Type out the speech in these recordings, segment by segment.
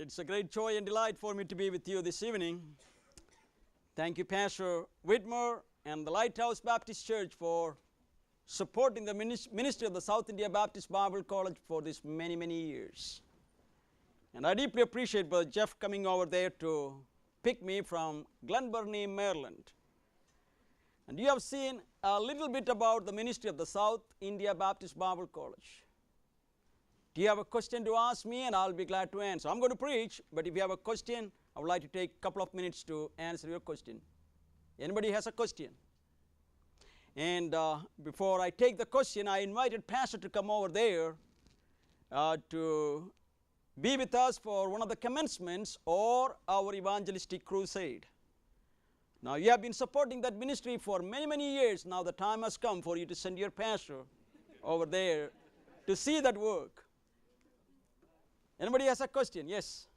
It's a great joy and delight for me to be with you this evening. Thank you, Pastor Whitmer and the Lighthouse Baptist Church for supporting the ministry of the South India Baptist Bible College for these many, many years. And I deeply appreciate Brother Jeff coming over there to pick me from Glen Burnie, Maryland. And you have seen a little bit about the ministry of the South India Baptist Bible College. Do you have a question to ask me, and I'll be glad to answer. I'm going to preach, but if you have a question, I would like to take a couple of minutes to answer your question. Anybody has a question? And before I take the question, I invited Pastor to come over there to be with us for one of the commencements or our evangelistic crusade. Now, you have been supporting that ministry for many, many years. Now the time has come for you to send your pastor over there to see that work. Anybody has a question? Yes?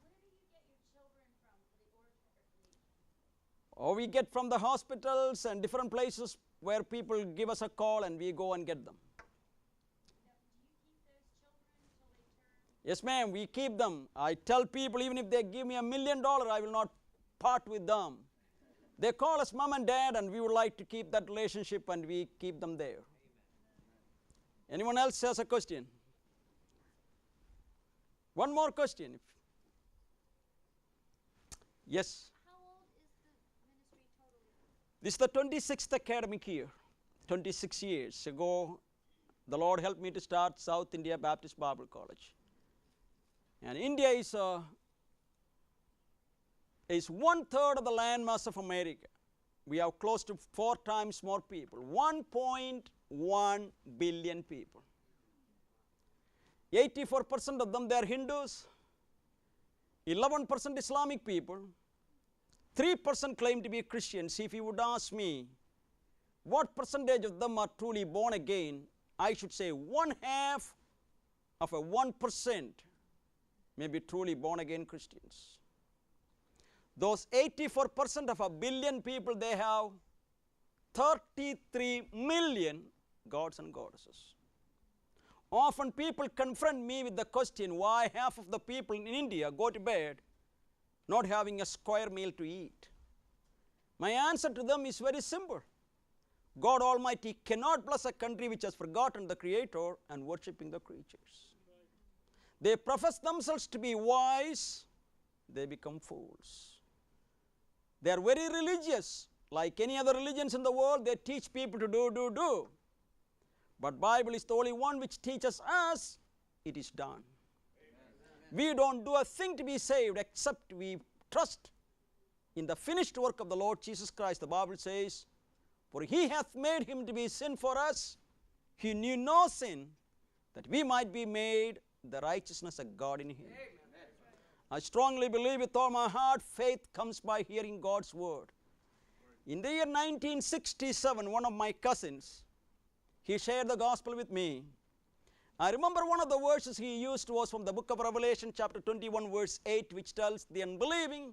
Where do you get your children from for the orchard? Or we get from the hospitals and different places where people give us a call and we go and get them. Now, do you keep those children until they turn? Yes, ma'am, we keep them. I tell people even if they give me $1 million, I will not part with them. They call us mom and dad, and we would like to keep that relationship, and we keep them there. Anyone else has a question? One more question. Yes? How old is the ministry totally? This is the 26th academic year. 26 years ago, the Lord helped me to start South India Baptist Bible College. And India is 1/3 of the landmass of America. We have close to 4 times more people, 1.1 billion people. 84% of them, they are Hindus, 11% Islamic people, 3% claim to be Christians. If you would ask me what percentage of them are truly born again, I should say 1/2 of a 1% may be truly born again Christians. Those 84% of 1 billion people, they have 33 million gods and goddesses. Often people confront me with the question why half of the people in India go to bed not having a square meal to eat. My answer to them is very simple. God Almighty cannot bless a country which has forgotten the Creator and worshipping the creatures. They profess themselves to be wise, they become fools. They are very religious. Like any other religions in the world, they teach people to do. But Bible is the only one which teaches us it is done. Amen. We don't do a thing to be saved except we trust in the finished work of the Lord Jesus Christ. The Bible says, for he hath made him to be sin for us. He knew no sin, that we might be made the righteousness of God in him. Amen. I strongly believe with all my heart, faith comes by hearing God's word. In the year 1967, one of my cousins, he shared the gospel with me. I remember one of the verses he used was from the book of Revelation, chapter 21, verse 8, which tells the unbelieving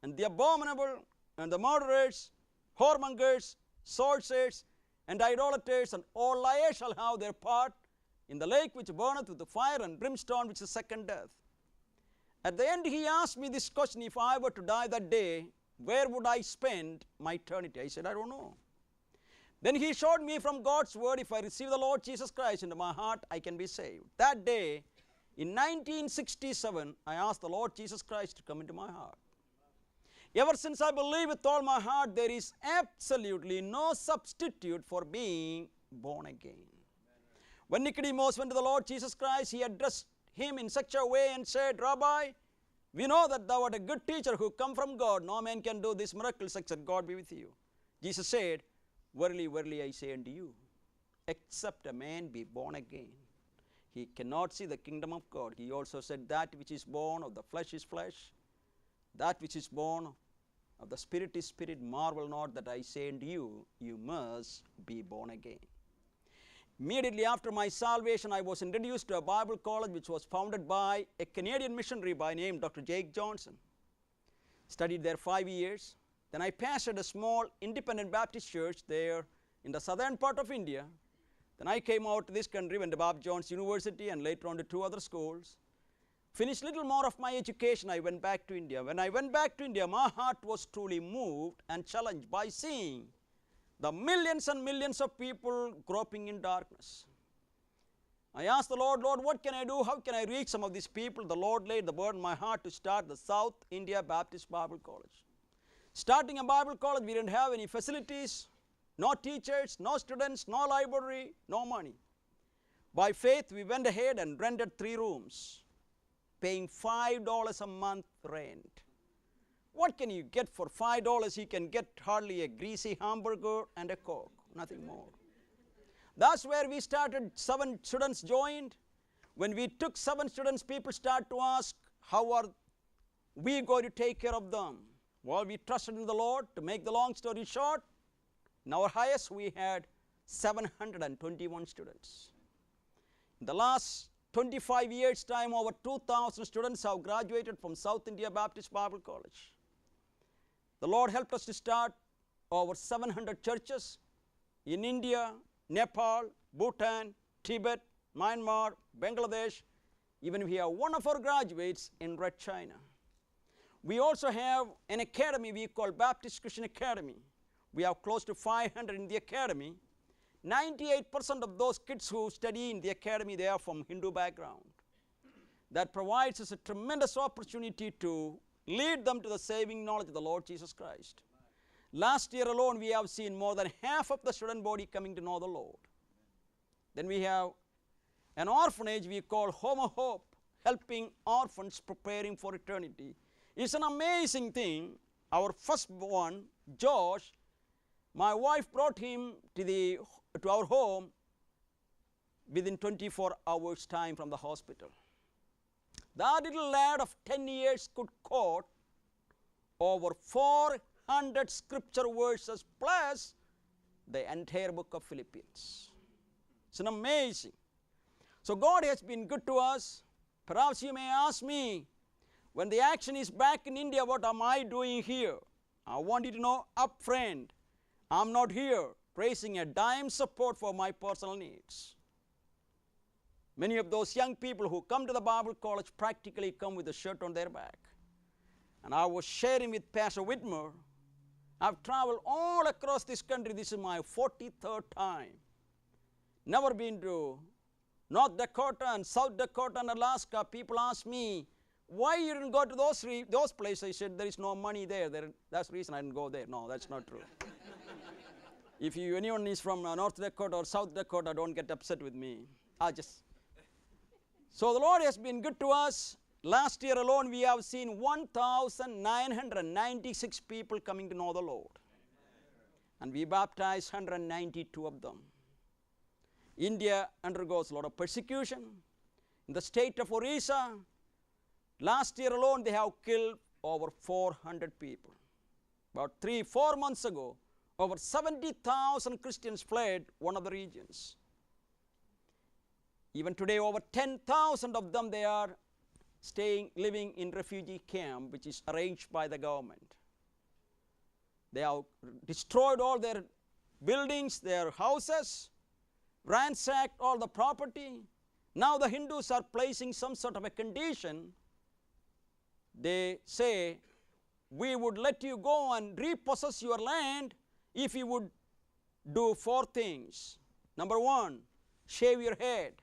and the abominable and the murderers, whoremongers, sorcerers, and idolaters, and all liars shall have their part in the lake which burneth with the fire and brimstone, which is the second death. At the end, he asked me this question: if I were to die that day, where would I spend my eternity? I said, I don't know. Then he showed me from God's word, if I receive the Lord Jesus Christ into my heart, I can be saved. That day, in 1967, I asked the Lord Jesus Christ to come into my heart. Ever since I believe with all my heart, there is absolutely no substitute for being born again. When Nicodemus went to the Lord Jesus Christ, he addressed him in such a way and said, Rabbi, we know that thou art a good teacher who come from God. No man can do these miracles except God be with you. Jesus said, verily, verily, I say unto you, except a man be born again, he cannot see the kingdom of God. He also said, that which is born of the flesh is flesh, that which is born of the Spirit is spirit. Marvel not that I say unto you, you must be born again. Immediately after my salvation, I was introduced to a Bible college which was founded by a Canadian missionary by name Dr. Jake Johnson. Studied there 5 years. Then I pastored a small independent Baptist church there in the southern part of India. Then I came out to this country, went to Bob Jones University, and later on to 2 other schools. finished little more of my education, I went back to India. When I went back to India, my heart was truly moved and challenged by seeing the millions and millions of people groping in darkness. I asked the Lord, Lord, what can I do? How can I reach some of these people? The Lord laid the burden in my heart to start the South India Baptist Bible College. Starting a Bible college, we didn't have any facilities, no teachers, no students, no library, no money. By faith, we went ahead and rented 3 rooms, paying $5 a month rent. What can you get for $5? You can get hardly a greasy hamburger and a Coke, nothing more. That's where we started. 7 students joined. When we took 7 students, people start to ask, how are we going to take care of them? Well, we trusted in the Lord. To make the long story short, in our highest, we had 721 students. In the last 25 years' time, over 2,000 students have graduated from South India Baptist Bible College. The Lord helped us to start over 700 churches in India, Nepal, Bhutan, Tibet, Myanmar, Bangladesh. Even we have one of our graduates in Red China. We also have an academy we call Baptist Christian Academy. We have close to 500 in the academy. 98% of those kids who study in the academy, they are from Hindu background. That provides us a tremendous opportunity to lead them to the saving knowledge of the Lord Jesus Christ. Last year alone, we have seen more than half of the student body coming to know the Lord. Then we have an orphanage we call Home of Hope, helping orphans preparing for eternity. It's an amazing thing. Our first one, Josh, my wife brought him to our home within 24 hours' time from the hospital. That little lad of 10 years could quote over 400 scripture verses plus the entire book of Philippians. It's an amazing. So God has been good to us. Perhaps you may ask me, when the action is back in India, what am I doing here? I want you to know up front, I'm not here raising a dime support for my personal needs. Many of those young people who come to the Bible college practically come with a shirt on their back. And I was sharing with Pastor Whitmer, I've traveled all across this country. This is my 43rd time. Never been to North Dakota and South Dakota and Alaska. People ask me, why you didn't go to those places? I said, there is no money there. That's the reason I didn't go there. No, that's not true. If anyone is from North Dakota or South Dakota, don't get upset with me. So the Lord has been good to us. Last year alone, we have seen 1,996 people coming to know the Lord. And we baptized 192 of them. India undergoes a lot of persecution. In the state of Orissa, last year alone, they have killed over 400 people. About 3-4 months ago, over 70,000 Christians fled one of the regions. Even today, over 10,000 of them, they are living in refugee camp, which is arranged by the government. They have destroyed all their buildings, their houses, ransacked all the property. Now the Hindus are placing some sort of a condition. They say, we would let you go and repossess your land if you would do 4 things. Number 1, shave your head.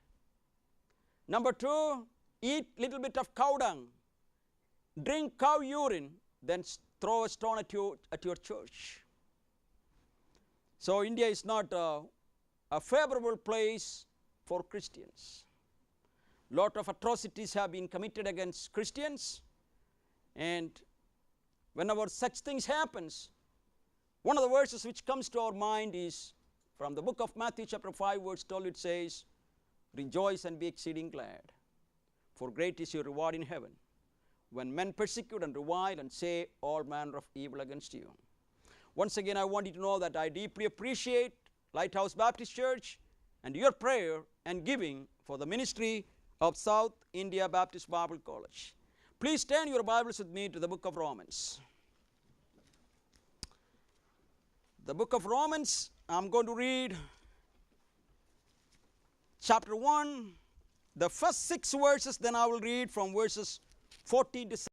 Number 2, eat little bit of cow dung. Drink cow urine, then throw a stone at your church. So India is not a favorable place for Christians. Lot of atrocities have been committed against Christians, and whenever such things happens, one of the verses which comes to our mind is from the book of Matthew chapter 5 verse 12. It says, rejoice and be exceeding glad, for great is your reward in heaven, when men persecute and revile and say all manner of evil against you. Once again, I want you to know that I deeply appreciate Lighthouse Baptist Church and your prayer and giving for the ministry of South India Baptist Bible College. Please turn your Bibles with me to the book of Romans. The book of Romans, I'm going to read chapter 1 the first 6 verses, then I will read from verses 14 to